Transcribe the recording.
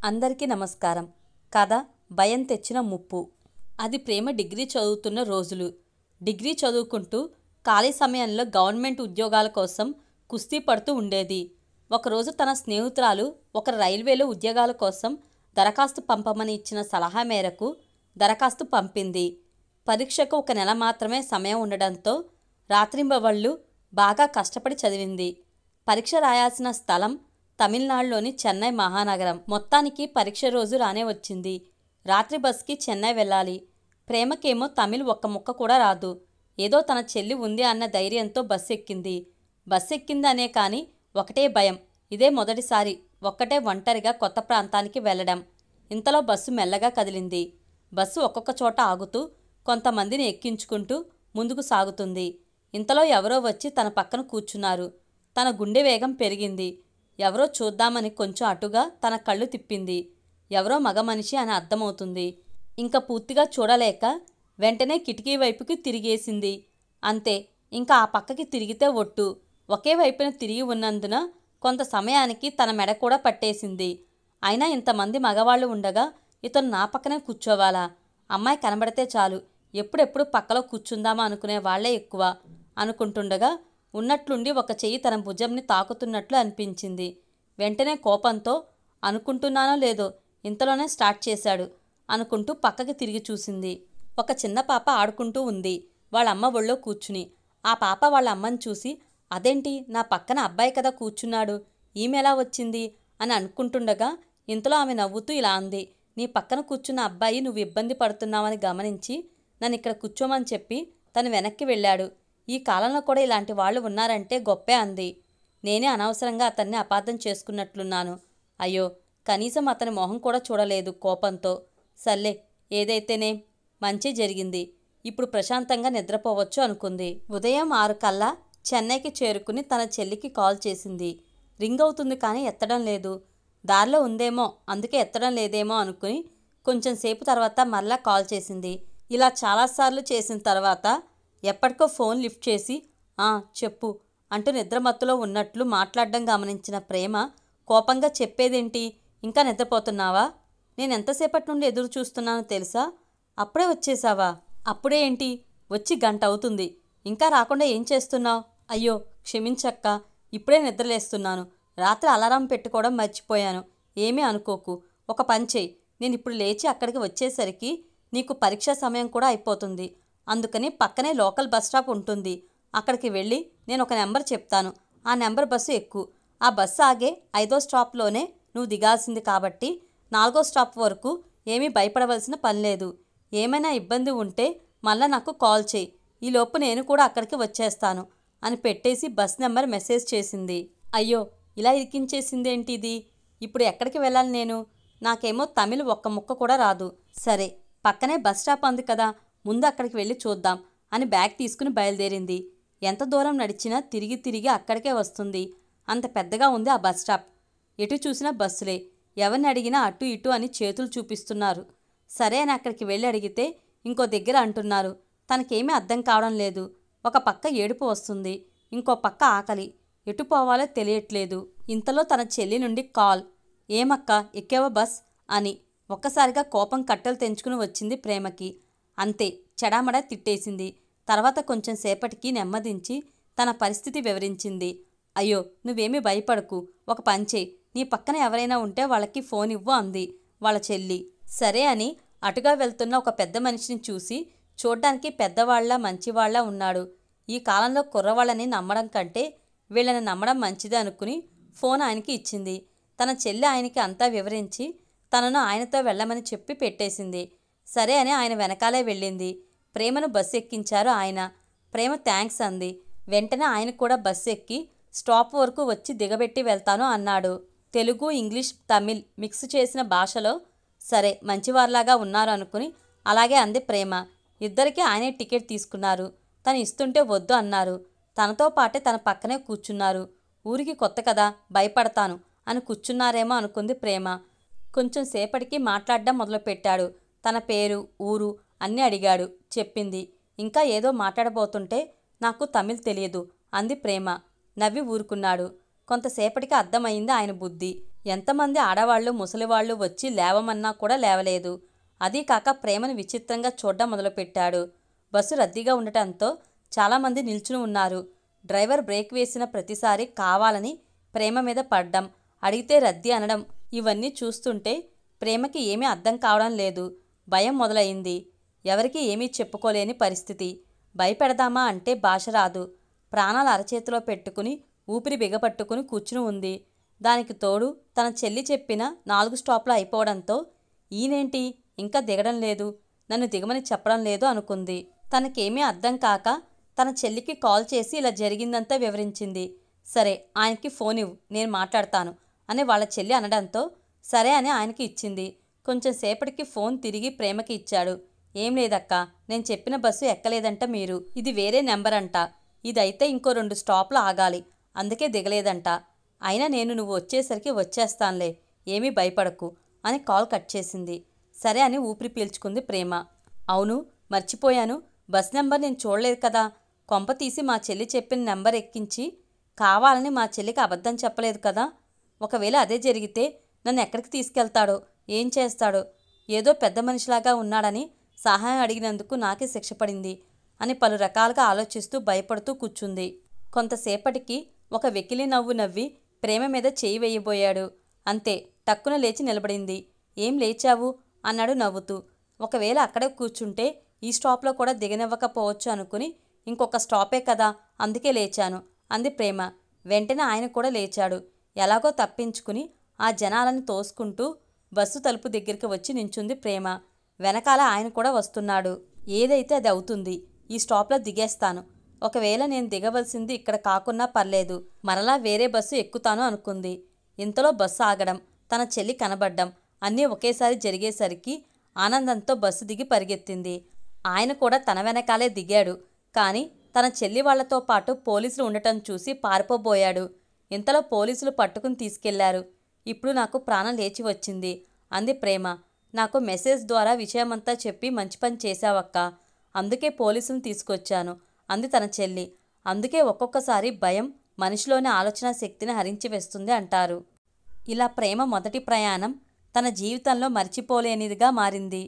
అందరికీ నమస్కారం. కథ భయం తెచ్చిన ముప్పు. అది ప్రేమ డిగ్రీ చదువుతున్న రోజులు. డిగ్రీ చదువుకుంటూ ఖాళీ సమయంలో గవర్నమెంట్ ఉద్యోగాల కోసం కుస్తీ పడుతూ ఉండేది. ఒకరోజు తన స్నేహితురాలు ఒక రైల్వేలో ఉద్యోగాల కోసం దరఖాస్తు పంపమని ఇచ్చిన సలహా మేరకు దరఖాస్తు పంపింది. పరీక్షకు 1 నెల మాత్రమే సమయం ఉండడంతో రాత్రింబవళ్ళు బాగా కష్టపడి చదివింది. పరీక్ష రాయాల్సిన స్థలం తమిళనాడులోని చెన్నై మహానగరం. మొత్తానికి పరీక్ష రోజు రానే వచ్చింది. రాత్రి బస్కి చెన్నై వెళ్ళాలి. ప్రేమకేమో తమిళ్ ఒక్క ముక్క కూడా రాదు. ఏదో తన చెల్లి ఉంది అన్న ధైర్యంతో బస్సు ఎక్కింది. బస్సు ఎక్కిందనే కానీ ఒకటే భయం. ఇదే మొదటిసారి ఒక్కటే ఒంటరిగా కొత్త ప్రాంతానికి వెళ్ళడం. ఇంతలో బస్సు మెల్లగా కదిలింది. బస్సు ఒక్కొక్క చోట ఆగుతూ కొంతమందిని ఎక్కించుకుంటూ ముందుకు సాగుతుంది. ఇంతలో ఎవరో వచ్చి తన పక్కన కూర్చున్నారు. తన గుండె వేగం పెరిగింది. ఎవరో చూద్దామని కొంచెం అటుగా తన కళ్ళు తిప్పింది. ఎవరో మగ మనిషి అని అర్థమవుతుంది. ఇంకా పూర్తిగా చూడలేక వెంటనే కిటికీ వైపుకి తిరిగేసింది. అంతే, ఇంకా ఆ పక్కకి తిరిగితే ఒట్టు. ఒకే వైపున తిరిగి ఉన్నందున కొంత సమయానికి తన మెడ కూడా పట్టేసింది. అయినా ఇంతమంది మగవాళ్ళు ఉండగా ఇతను నా పక్కనే కూర్చోవాలా? అమ్మాయి కనబడితే చాలు, ఎప్పుడెప్పుడు పక్కలో కూర్చుందామా అనుకునే వాళ్లే ఎక్కువ అనుకుంటుండగా ఉన్నట్లుండి ఒక చెయ్యి తన భుజంని తాకుతున్నట్లు అనిపించింది. వెంటనే కోపంతో అనుకుంటున్నానో లేదో ఇంతలోనే స్టార్ట్ చేశాడు అనుకుంటూ పక్కకి తిరిగి చూసింది. ఒక చిన్న పాప ఆడుకుంటూ ఉంది వాళ్ళ అమ్మ ఒళ్ళో కూర్చుని. ఆ పాప వాళ్ళ అమ్మని చూసి, అదేంటి నా పక్కన అబ్బాయి కదా కూర్చున్నాడు, ఈమె ఎలా వచ్చింది అని అనుకుంటుండగా ఇంతలో ఆమె నవ్వుతూ ఇలా అంది, నీ పక్కన కూర్చున్న అబ్బాయి నువ్వు ఇబ్బంది పడుతున్నావని గమనించి నన్ను ఇక్కడ కూర్చోమని చెప్పి తను వెనక్కి వెళ్ళాడు. ఈ కాలంలో కూడా ఇలాంటి వాళ్ళు ఉన్నారంటే గొప్పే అంది. నేనే అనవసరంగా అతన్ని అపార్థం చేసుకున్నట్లున్నాను. అయ్యో, కనీసం అతని మొహం కూడా చూడలేదు కోపంతో. సర్లే, ఏదైతేనే మంచి జరిగింది. ఇప్పుడు ప్రశాంతంగా నిద్రపోవచ్చు అనుకుంది. ఉదయం 6 కల్లా చెన్నైకి చేరుకుని తన చెల్లికి కాల్ చేసింది. రింగ్ అవుతుంది కానీ ఎత్తడం లేదు. దారిలో ఉందేమో అందుకే ఎత్తడం లేదేమో అనుకుని కొంచెం సేపు తర్వాత మరలా కాల్ చేసింది. ఇలా చాలాసార్లు చేసిన తర్వాత ఎప్పటికో ఫోన్ లిఫ్ట్ చేసి చెప్పు అంటూ నిద్రమత్తులో ఉన్నట్లు మాట్లాడడం గమనించిన ప్రేమ కోపంగా, చెప్పేదేంటి, ఇంకా నిద్రపోతున్నావా? నేను ఎంతసేపటి నుండి ఎదురు చూస్తున్నానో తెలుసా? అప్పుడే వచ్చేసావా? అప్పుడే ఏంటి, వచ్చి గంట అవుతుంది, ఇంకా రాకుండా ఏం చేస్తున్నావు? అయ్యో క్షమించక్క, ఇప్పుడే నిద్రలేస్తున్నాను. రాత్రి అలారం పెట్టుకోవడం మర్చిపోయాను. ఏమీ అనుకోకు. ఒక పని చెయ్యి, నేను ఇప్పుడు లేచి అక్కడికి వచ్చేసరికి నీకు పరీక్షా సమయం కూడా అయిపోతుంది. అందుకని పక్కనే లోకల్ బస్ స్టాప్ ఉంటుంది. అక్కడికి వెళ్ళి నేను ఒక నెంబర్ చెప్తాను. ఆ నెంబర్ బస్సు ఎక్కు. ఆ బస్సు ఆగే 5వ స్టాప్లోనే నువ్వు దిగాల్సింది కాబట్టి 4వ స్టాప్ వరకు ఏమీ భయపడవలసిన పని లేదు. ఏమైనా ఇబ్బంది ఉంటే మళ్ళా నాకు కాల్ చేయి. ఈలోపు నేను కూడా అక్కడికి వచ్చేస్తాను అని పెట్టేసి బస్ నెంబర్ మెసేజ్ చేసింది. అయ్యో, ఇలా ఇరికించేసిందేంటి ఇది? ఇప్పుడు ఎక్కడికి వెళ్ళాలి నేను? నాకేమో తమిళ్ ఒక్క ముక్క కూడా రాదు. సరే, పక్కనే బస్ స్టాప్ ఉంది కదా, ముందు అక్కడికి వెళ్ళి చూద్దాం అని బ్యాగ్ తీసుకుని బయలుదేరింది. ఎంత దూరం నడిచినా తిరిగి తిరిగి అక్కడికే వస్తుంది. అంత పెద్దగా ఉంది ఆ బస్ స్టాప్. ఎటు చూసినా బస్సులే. ఎవరిని అడిగినా అటు ఇటు అని చేతులు చూపిస్తున్నారు. సరే అని అక్కడికి వెళ్ళి అడిగితే ఇంకో దగ్గర అంటున్నారు. తనకేమీ అర్థం కావడం లేదు. ఒక పక్క ఏడుపు వస్తుంది, ఇంకో పక్క ఆకలి. ఎటు పోవాలో తెలియట్లేదు. ఇంతలో తన చెల్లి నుండి కాల్. ఏమక్క, ఎక్కేవా బస్ అని. ఒక్కసారిగా కోపం కట్టెలు తెంచుకుని వచ్చింది ప్రేమకి. అంతే, చెడామడా తిట్టేసింది. తర్వాత కొంచెం సేపటికి నెమ్మదించి తన పరిస్థితి వివరించింది. అయ్యో, నువ్వేమీ భయపడకు. ఒక పంచే, నీ పక్కన ఎవరైనా ఉంటే వాళ్ళకి ఫోన్ ఇవ్వు అంది వాళ్ళ చెల్లి. సరే అని అటుగా వెళ్తున్న ఒక పెద్ద మనిషిని చూసి, చూడ్డానికి పెద్దవాళ్లా మంచివాళ్లా ఉన్నాడు. ఈ కాలంలో కుర్రవాళ్ళని నమ్మడం కంటే వీళ్ళని నమ్మడం మంచిదే అనుకుని ఫోన్ ఆయనకి ఇచ్చింది. తన చెల్లి ఆయనకి అంతా వివరించి తనను ఆయనతో వెళ్ళమని చెప్పి పెట్టేసింది. సరే అని ఆయన వెనకాలే వెళ్ళింది. ప్రేమను బస్సు ఎక్కించారు ఆయన. ప్రేమ థ్యాంక్స్ అంది. వెంటనే ఆయన కూడా బస్సు ఎక్కి స్టాప్ వరకు వచ్చి దిగబెట్టి వెళ్తాను అన్నాడు. తెలుగు, ఇంగ్లీష్, తమిళ్ మిక్స్ చేసిన భాషలో. సరే, మంచివారిలాగా ఉన్నారు అనుకుని అలాగే అంది ప్రేమ. ఇద్దరికీ ఆయనే టికెట్ తీసుకున్నారు. తను ఇస్తుంటే వద్దు అన్నారు. తనతో పాటే తన పక్కనే కూర్చున్నారు. ఊరికి కొత్త కదా, భయపడతాను అని కూర్చున్నారేమో అనుకుంది ప్రేమ. కొంచెం సేపటికి మాట్లాడడం మొదలుపెట్టాడు. తన పేరు, ఊరు అన్నీ అడిగాడు. చెప్పింది. ఇంకా ఏదో మాట్లాడబోతుంటే నాకు తమిళ్ తెలియదు అంది ప్రేమ. నవ్వి ఊరుకున్నాడు. కొంతసేపటికి అర్థమైంది ఆయన బుద్ధి. ఎంతమంది ఆడవాళ్లు ముసలివాళ్లు వచ్చి లేవమన్నా కూడా లేవలేదు. అదీ కాక ప్రేమను విచిత్రంగా చూడ్డం మొదలుపెట్టాడు. బస్సు రద్దీగా ఉండటంతో చాలామంది నిల్చుని ఉన్నారు. డ్రైవర్ బ్రేక్ వేసిన ప్రతిసారి కావాలని ప్రేమ మీద పడ్డం, అడిగితే రద్దీ అనడం, ఇవన్నీ చూస్తుంటే ప్రేమకి ఏమీ అర్థం కావడం లేదు. భయం మొదలైంది. ఎవరికీ ఏమీ చెప్పుకోలేని పరిస్థితి. భయపెడదామా అంటే భాష రాదు. ప్రాణాలు అరచేతిలో పెట్టుకుని ఊపిరి బిగపట్టుకుని కూర్చుని ఉంది. దానికి తోడు తన చెల్లి చెప్పిన 4 స్టాప్లు అయిపోవడంతో ఈయనేంటి ఇంకా దిగడం లేదు, నన్ను దిగమని చెప్పడం లేదు అనుకుంది. తనకేమీ అర్థం కాక తన చెల్లికి కాల్ చేసి ఇలా జరిగిందంతా వివరించింది. సరే ఆయనకి ఫోన్ ఇవ్వు, నేను మాట్లాడతాను అని వాళ్ళ చెల్లి అనడంతో సరే అని ఆయనకి ఇచ్చింది. కొంచెం సేపటికి ఫోన్ తిరిగి ప్రేమకి ఇచ్చాడు. ఏం లేదక్కా, నేను చెప్పిన బస్సు ఎక్కలేదంట మీరు. ఇది వేరే నెంబర్ అంట. ఇదైతే ఇంకో 2 స్టాప్లు ఆగాలి, అందుకే దిగలేదంట. అయినా నేను నువ్వు వచ్చేసరికి వచ్చేస్తానులే, ఏమీ భయపడకు అని కాల్ కట్ చేసింది. సరే అని ఊపిరి పీల్చుకుంది ప్రేమ. అవును మర్చిపోయాను, బస్ నెంబర్ నేను చూడలేదు కదా. కొంప తీసి మా చెల్లి చెప్పిన నెంబర్ ఎక్కించి కావాలని మా చెల్లికి అబద్ధం చెప్పలేదు కదా. ఒకవేళ అదే జరిగితే నన్ను ఎక్కడికి తీసుకెళ్తాడో, ఏం చేస్తాడో. ఏదో పెద్ద మనిషిలాగా ఉన్నాడని సహాయం అడిగినందుకు నాకే శిక్ష పడింది అని పలు రకాలుగా ఆలోచిస్తూ భయపడుతూ కూర్చుంది. కొంతసేపటికి ఒక వెకిలి నవ్వు నవ్వి ప్రేమ మీద చేయి వేయబోయాడు. అంతే, టక్కున లేచి నిలబడింది. ఏం లేచావు అన్నాడు నవ్వుతూ. ఒకవేళ అక్కడే కూర్చుంటే ఈ స్టాప్లో కూడా దిగనివ్వకపోవచ్చు అనుకుని ఇంకొక స్టాపే కదా, అందుకే లేచాను అంది ప్రేమ. వెంటనే ఆయన కూడా లేచాడు. ఎలాగో తప్పించుకుని ఆ జనాలను తోసుకుంటూ బస్సు తలుపు దగ్గరికి వచ్చి నించుంది ప్రేమ. వెనకాల ఆయన కూడా వస్తున్నాడు. ఏదైతే అది అవుతుంది, ఈ స్టాప్లో దిగేస్తాను. ఒకవేళ నేను దిగవలసింది ఇక్కడ కాకున్నా పర్లేదు, మరలా వేరే బస్సు ఎక్కుతాను అనుకుంది. ఇంతలో బస్సు ఆగడం, తన చెల్లి కనబడ్డం అన్నీ ఒకేసారి జరిగేసరికి ఆనందంతో బస్సు దిగి పరిగెత్తింది. ఆయన కూడా తన వెనకాలే దిగాడు. కానీ తన చెల్లి వాళ్లతో పాటు పోలీసులు ఉండటం చూసి పారిపోబోయాడు. ఇంతలో పోలీసులు పట్టుకుని తీసుకెళ్లారు. ఇప్పుడు నాకు ప్రాణం లేచి వచ్చింది అంది ప్రేమ. నాకు మెసేజ్ ద్వారా విషయమంతా చెప్పి మంచి పని చేశావక్కా, అందుకే పోలీసులను తీసుకొచ్చాను అంది తన చెల్లి. అందుకే ఒక్కొక్కసారి భయం మనిషిలోని ఆలోచన శక్తిని హరించి వేస్తుంది అంటారు. ఇలా ప్రేమ మొదటి ప్రయాణం తన జీవితంలో మర్చిపోలేనిదిగా మారింది.